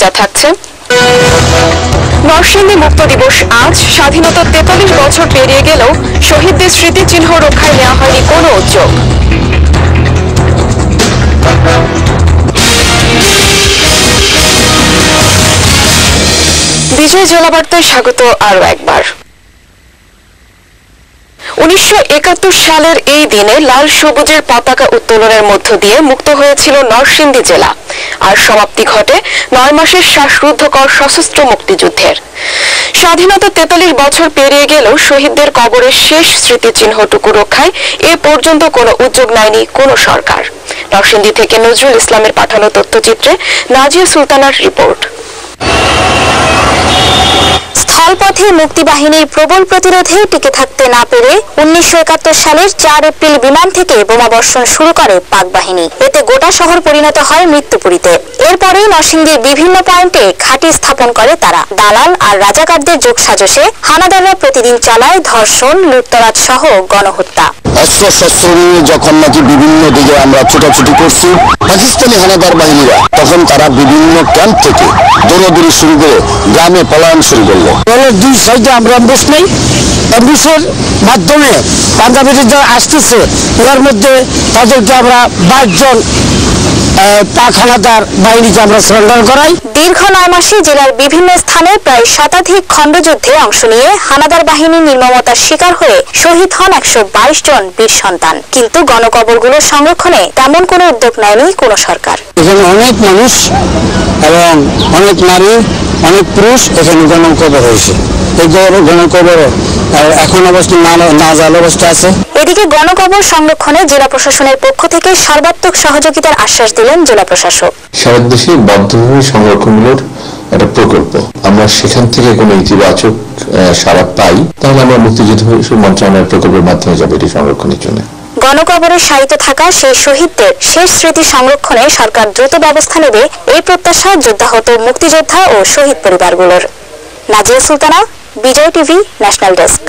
যা থাকছে নরসিংদী মুক্ত দিবস আজ। স্বাধীনতার ৪৩ বছর পেরিয়ে গেলেও শহীদদের স্মৃতিচিহ্ন রক্ষায় নেওয়া হয়নি কোনো উদ্যোগ। বিজয় জেলা বার্তায় স্বাগত আরো একবার। ১৯৭১ সালের এই দিনে লাল সবুজের পতাকা উত্তোলনের মধ্য দিয়ে মুক্ত হয়েছিল নরসিংদী জেলা, আর সমাপ্তি ঘটে ৯ মাসের শ্বাসরুদ্ধকর সশস্ত্র মুক্তিযুদ্ধের। স্বাধীনতা ৪৩ বছর পেরিয়ে গেলেও শহীদদের কবরের শেষ স্মৃতিচিহ্নটুকু রক্ষায় এ পর্যন্ত কোনো উদ্যোগ নেয়নি কোনো সরকার। নরসিংদী থেকে নজরুল ইসলামের পাঠানো তথ্যচিত্রে নাজিয়া সুলতানার রিপোর্ট। স্থলপথে মুক্তিবাহিনীর প্রবল প্রতিরোধে টিকে থাকতে না পেরে ১৯৭১ সালের ৪ এপ্রিল বিমান থেকে বোমাবর্ষণ শুরু করে পাক বাহিনী। এতে গোটা শহর পরিণত হয় মৃত্যুপুরীতে। এরপরেই নরসিংদীর বিভিন্ন পয়েন্টে ঘাঁটি স্থাপন করে তারা। দালাল আর রাজাকারদের যোগসাজশে হানাদাররা প্রতিদিন চালায় ধর্ষণ, লুটতরাজ সহ গণহত্যা। অস্ত্রশস্ত্র নিয়ে যখন নাকি বিভিন্ন দিকে আমরা ছোটাছুটি করছি, পাকিস্তানি হানাদার বাহিনীরা তখন তারা বিভিন্ন ক্যাম্প থেকে দৌড়াদৌড়ি শুরু করে গ্রামে পলায়ন শুরু করলো। দুই সাইডে আমরা অ্যাম্বুশ নেই, অ্যাম্বুশের মাধ্যমে পাঞ্জাবিরা আসতেছে, এর মধ্যে তাদেরকে আমরা ২২ জন পাক হানাদার বাহিনীকে আমরা সারেন্ডার করাই। দীর্ঘ ৯ মাসে জেলার বিভিন্ন স্থানে প্রায় শতাধিক খণ্ডযুদ্ধে অংশ নিয়ে হানাদার বাহিনীর নির্মমতার শিকার হয়ে শহীদ হন ১২২ জন বীর সন্তান। কিন্তু গণকবরগুলোর সংরক্ষণে তেমন কোনো উদ্যোগ নেয়নি কোনো সরকার। এখানে অনেক মানুষ এবং অনেক নারী, অনেক পুরুষ এখানে গণকবর হয়েছে। এই গণকবর এখন অবস্থা নাজাল অবস্থা আছে। এদিকে গণকবর সংরক্ষণে জেলা প্রশাসনের পক্ষ থেকে সর্বাত্মক সহযোগিতার আশ্বাস দিলেন জেলা প্রশাসক। সারা দেশে বদ্ধভূমি সংরক্ষণগুলোর একটা প্রকল্প, আমরা সেখান থেকে কোনো ইতিবাচক সাড়া পাই তাহলে আমরা মুক্তিযুদ্ধ মন্ত্রণালয়ের প্রকল্পের মাধ্যমে যাবো এটি সংরক্ষণের জন্য। গণকবরে শায়িত থাকা সেই শহীদদের শেষ স্মৃতি সংরক্ষণে সরকার দ্রুত ব্যবস্থা নেবে এই প্রত্যাশা যোদ্ধাহত মুক্তিযোদ্ধা ও শহীদ পরিবারগুলোর। নাজিয়া সুলতানা, বিজয় টিভি, ন্যাশনাল ডেস্ক।